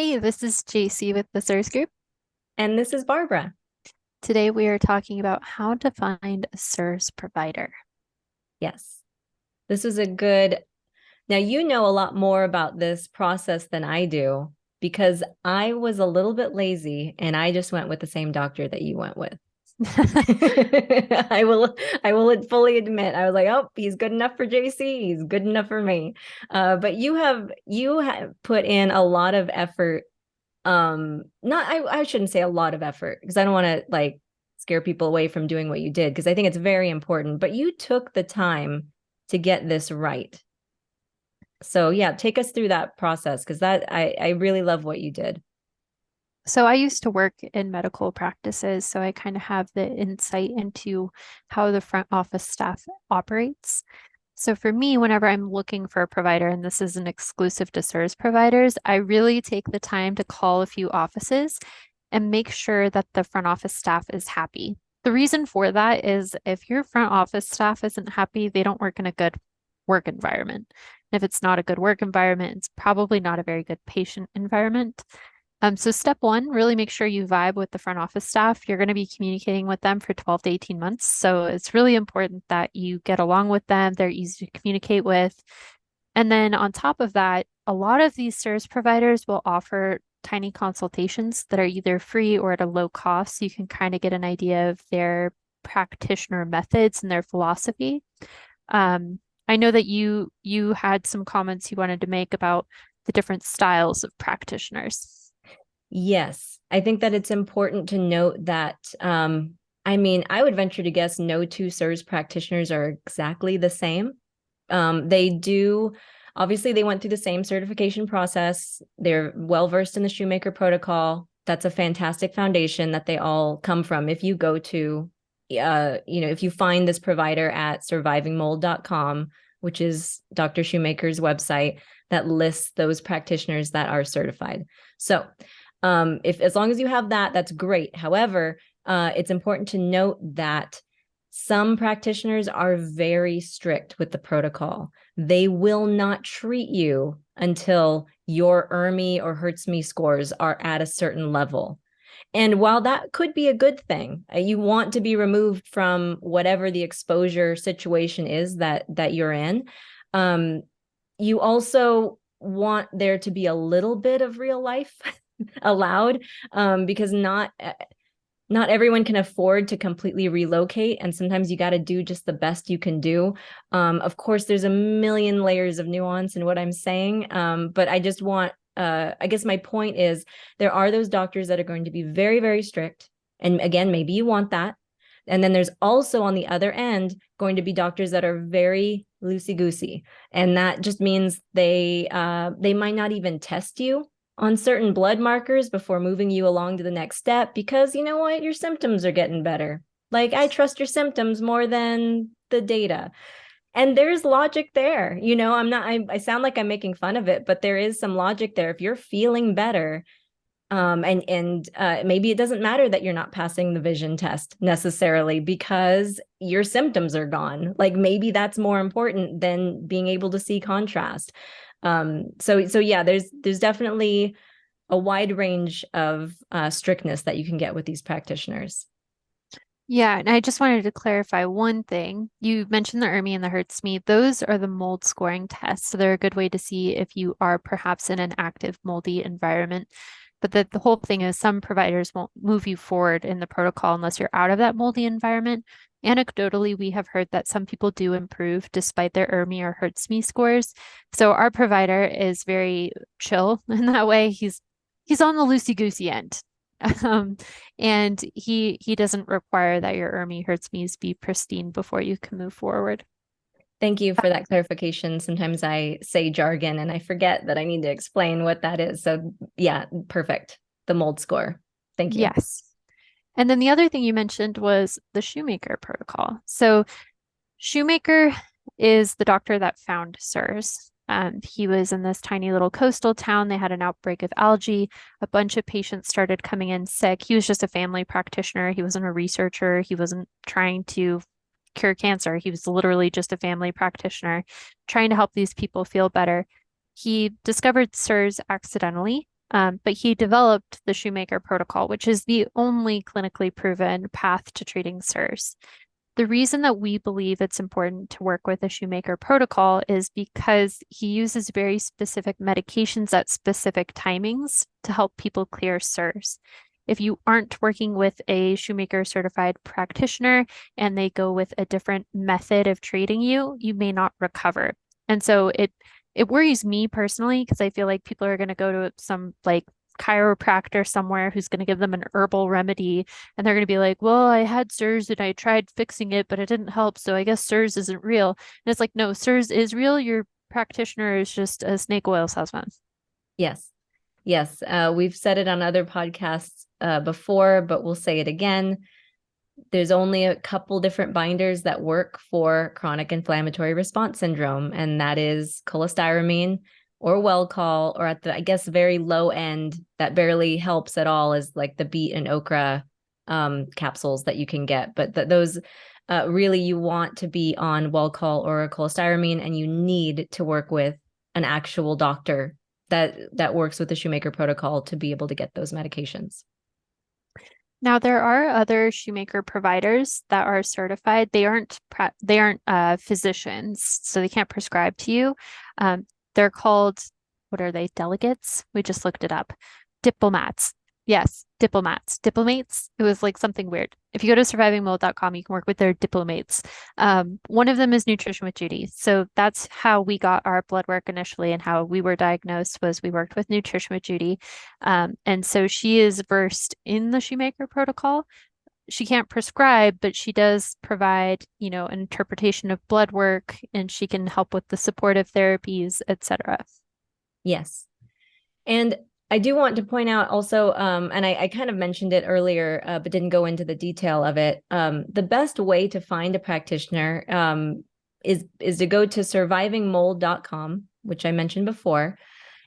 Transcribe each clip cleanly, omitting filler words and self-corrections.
Hey, this is Jacie with the CIRS Group. And this is Barbara. Today we are talking about how to find a CIRS provider. Yes. This is a good. Now, you know a lot more about this process than I do because I was a little bit lazy and I just went with the same doctor that you went with. I will fully admit I was like, oh, he's good enough for JC, he's good enough for me. But you have put in a lot of effort. Not I shouldn't say a lot of effort because I don't want to like scare people away from doing what you did because I think it's very important, but you took the time to get this right. So yeah, take us through that process because I really love what you did. So I used to work in medical practices, so I kind of have the insight into how the front office staff operates. So for me, whenever I'm looking for a provider, and this isn't exclusive to CIRS providers, I really take the time to call a few offices and make sure that the front office staff is happy. The reason for that is if your front office staff isn't happy, they don't work in a good work environment. And if it's not a good work environment, it's probably not a very good patient environment. So step one, really make sure you vibe with the front office staff. You're going to be communicating with them for 12 to 18 months. So it's really important that you get along with them. They're easy to communicate with. And then on top of that, a lot of these service providers will offer tiny consultations that are either free or at a low cost. So you can kind of get an idea of their practitioner methods and their philosophy. I know that you had some comments you wanted to make about the different styles of practitioners. Yes, I think that it's important to note that I mean, I would venture to guess no two CIRS practitioners are exactly the same. They do, obviously, they went through the same certification process. They're well versed in the Shoemaker protocol. That's a fantastic foundation that they all come from. If you go to, if you find this provider at survivingmold.com, which is Dr. Shoemaker's website, that lists those practitioners that are certified. So, if as long as you have that, that's great. However, it's important to note that some practitioners are very strict with the protocol. They will not treat you until your ERMI or HERTSMI scores are at a certain level. And while that could be a good thing, you want to be removed from whatever the exposure situation is that you're in. Um, you also want there to be a little bit of real life allowed, because not everyone can afford to completely relocate, and sometimes you got to do just the best you can do. Of course, there's a million layers of nuance in what I'm saying, but I just want, I guess my point is there are those doctors that are going to be very, very strict. And again, maybe you want that. And then there's also on the other end going to be doctors that are very loosey goosey. And that just means they might not even test you on certain blood markers before moving you along to the next step because you know what, your symptoms are getting better. Like, I trust your symptoms more than the data. And there's logic there. I sound like I'm making fun of it, but there is some logic there. If you're feeling better, and maybe it doesn't matter that you're not passing the vision test necessarily because your symptoms are gone. Like, maybe that's more important than being able to see contrast. So yeah, there's definitely a wide range of strictness that you can get with these practitioners. Yeah, and I just wanted to clarify one thing. You mentioned the ERMI and the HERTSMI. Those are the mold scoring tests. So they're a good way to see if you are perhaps in an active moldy environment. But the whole thing is some providers won't move you forward in the protocol unless you're out of that moldy environment. Anecdotally, we have heard that some people do improve despite their ERMI or HERTSMI scores. So our provider is very chill in that way. He's on the loosey-goosey end. Um, and he doesn't require that your ERMI HERTSMIs be pristine before you can move forward. Thank you for that clarification. Sometimes I say jargon and I forget that I need to explain what that is. So yeah, perfect. The mold score. Thank you. Yes. And then the other thing you mentioned was the Shoemaker protocol. So Shoemaker is the doctor that found CIRS. He was in this tiny little coastal town. They had an outbreak of algae. A bunch of patients started coming in sick. He was just a family practitioner. He wasn't a researcher. He wasn't trying to cure cancer. He was literally just a family practitioner trying to help these people feel better. He discovered CIRS accidentally. But he developed the Shoemaker protocol, which is the only clinically proven path to treating CIRS. The reason that we believe it's important to work with a Shoemaker protocol is because he uses very specific medications at specific timings to help people clear CIRS. If you aren't working with a Shoemaker certified practitioner and they go with a different method of treating you, you may not recover. And so it worries me personally because I feel like people are going to go to some like chiropractor somewhere who's going to give them an herbal remedy and they're going to be like, well, I had CIRS and I tried fixing it, but it didn't help. So I guess CIRS isn't real. And it's like, no, CIRS is real. Your practitioner is just a snake oil salesman. Yes. Yes. We've said it on other podcasts before, but we'll say it again. There's only a couple different binders that work for chronic inflammatory response syndrome, and that is cholestyramine or Welchol, or at the, I guess, very low end that barely helps at all is like the beet and okra capsules that you can get. But those really you want to be on Welchol or cholestyramine, and you need to work with an actual doctor that works with the Shoemaker protocol to be able to get those medications. Now, there are other Shoemaker providers that are certified. They aren't physicians, so they can't prescribe to you. They're called, what are they? Delegates? We just looked it up. Diplomats. Yes, diplomats. Diplomates. It was like something weird. If you go to survivingmold.com, you can work with their diplomates. One of them is Nutrition with Judy. So that's how we got our blood work initially and how we were diagnosed was we worked with Nutrition with Judy. And so she is versed in the Shoemaker protocol. She can't prescribe, but she does provide, an interpretation of blood work and she can help with the supportive therapies, etc. Yes. And I do want to point out also, and I kind of mentioned it earlier, but didn't go into the detail of it. The best way to find a practitioner is to go to survivingmold.com, which I mentioned before.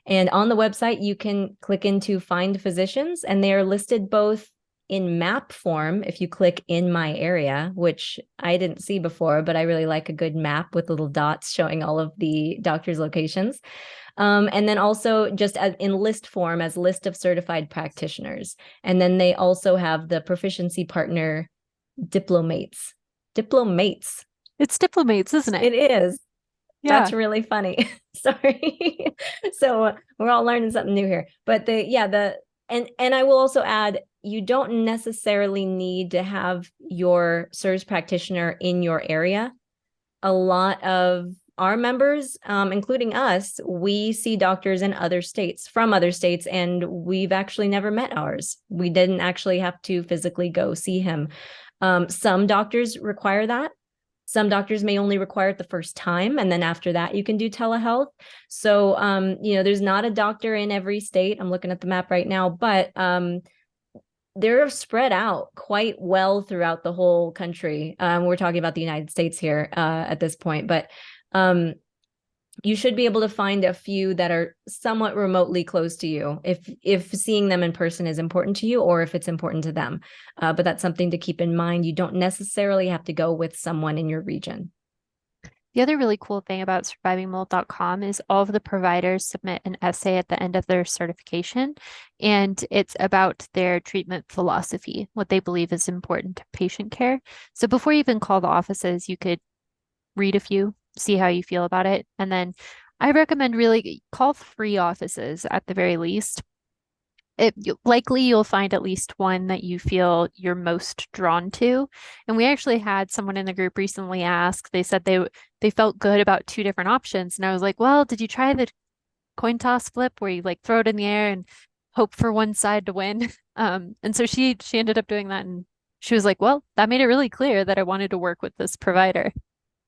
And on the website, you can click into Find Physicians, and they are listed both in map form if you click in my area, which I didn't see before, but I really like a good map with little dots showing all of the doctors' locations. And then also just in list form as list of certified practitioners. And then they also have the proficiency partner Diplomates. Diplomates. It's Diplomates, isn't it? It is. Yeah. That's really funny. Sorry. So we're all learning something new here. But and I will also add, you don't necessarily need to have your CIRS practitioner in your area. A lot of our members, including us, we see doctors in other states, from other states, and we've actually never met ours. We didn't actually have to physically go see him. Some doctors require that. Some doctors may only require it the first time, and then after that, you can do telehealth. So, there's not a doctor in every state. I'm looking at the map right now, but they're spread out quite well throughout the whole country. We're talking about the United States here at this point, but you should be able to find a few that are somewhat remotely close to you if seeing them in person is important to you or if it's important to them. But that's something to keep in mind. You don't necessarily have to go with someone in your region. The other really cool thing about survivingmold.com is all of the providers submit an essay at the end of their certification, and it's about their treatment philosophy, what they believe is important to patient care. So before you even call the offices, you could read a few, see how you feel about it. And then I recommend really call 3 offices at the very least. Likely you'll find at least one that you feel you're most drawn to. And we actually had someone in the group recently ask, they said they felt good about 2 different options. And I was like, well, did you try the coin toss flip where you like throw it in the air and hope for one side to win? And so she ended up doing that, and she was like, well, that made it really clear that I wanted to work with this provider.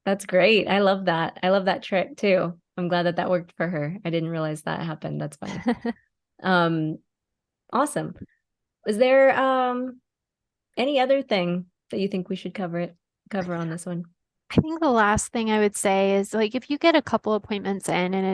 That's great. I love that. I love that trick too. I'm glad that worked for her. I didn't realize that happened. That's funny. Awesome. Is there any other thing that you think we should cover on this one? I think the last thing I would say is like if you get a couple appointments in and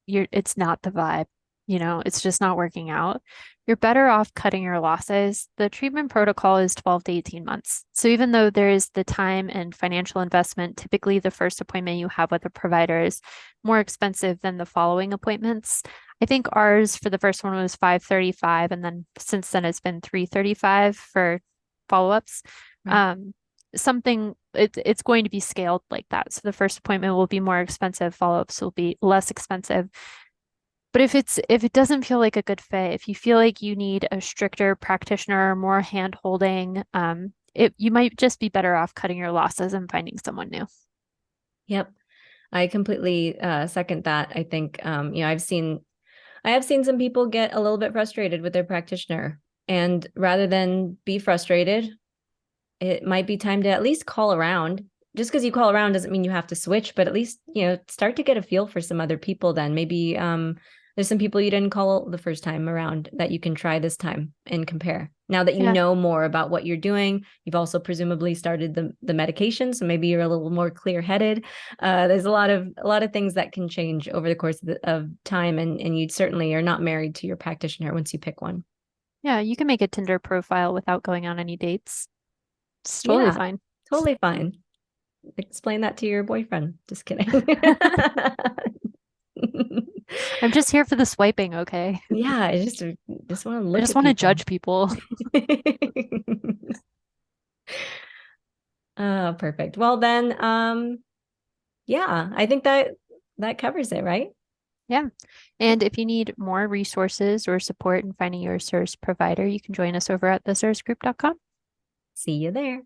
it's not the vibe, it's just not working out, you're better off cutting your losses. The treatment protocol is 12 to 18 months. So even though there is the time and financial investment, typically the first appointment you have with a provider is more expensive than the following appointments. I think ours for the first one was 535, and then since then it's been 335 for follow-ups. Right. It's going to be scaled like that. So the first appointment will be more expensive, follow-ups will be less expensive. But if it doesn't feel like a good fit, if you feel like you need a stricter practitioner, more hand holding, you might just be better off cutting your losses and finding someone new. Yep. I completely second that. I think I have seen some people get a little bit frustrated with their practitioner, and rather than be frustrated, it might be time to at least call around. Just because you call around doesn't mean you have to switch, but at least, start to get a feel for some other people then. Maybe there's some people you didn't call the first time around that you can try this time and compare. Now that you Yeah. know more about what you're doing, you've also presumably started the medication, so maybe you're a little more clear-headed. There's a lot of things that can change over the course of time, and you certainly are not married to your practitioner once you pick one. Yeah, you can make a Tinder profile without going on any dates. It's totally Yeah, fine. totally fine. Explain that to your boyfriend. Just kidding. I'm just here for the swiping, okay? Yeah, I just want to I look just at want to people. judge people. Oh, perfect. Well then, yeah, I think that covers it, right? Yeah. And if you need more resources or support in finding your CIRS provider, you can join us over at the cirsgroup.com. See you there.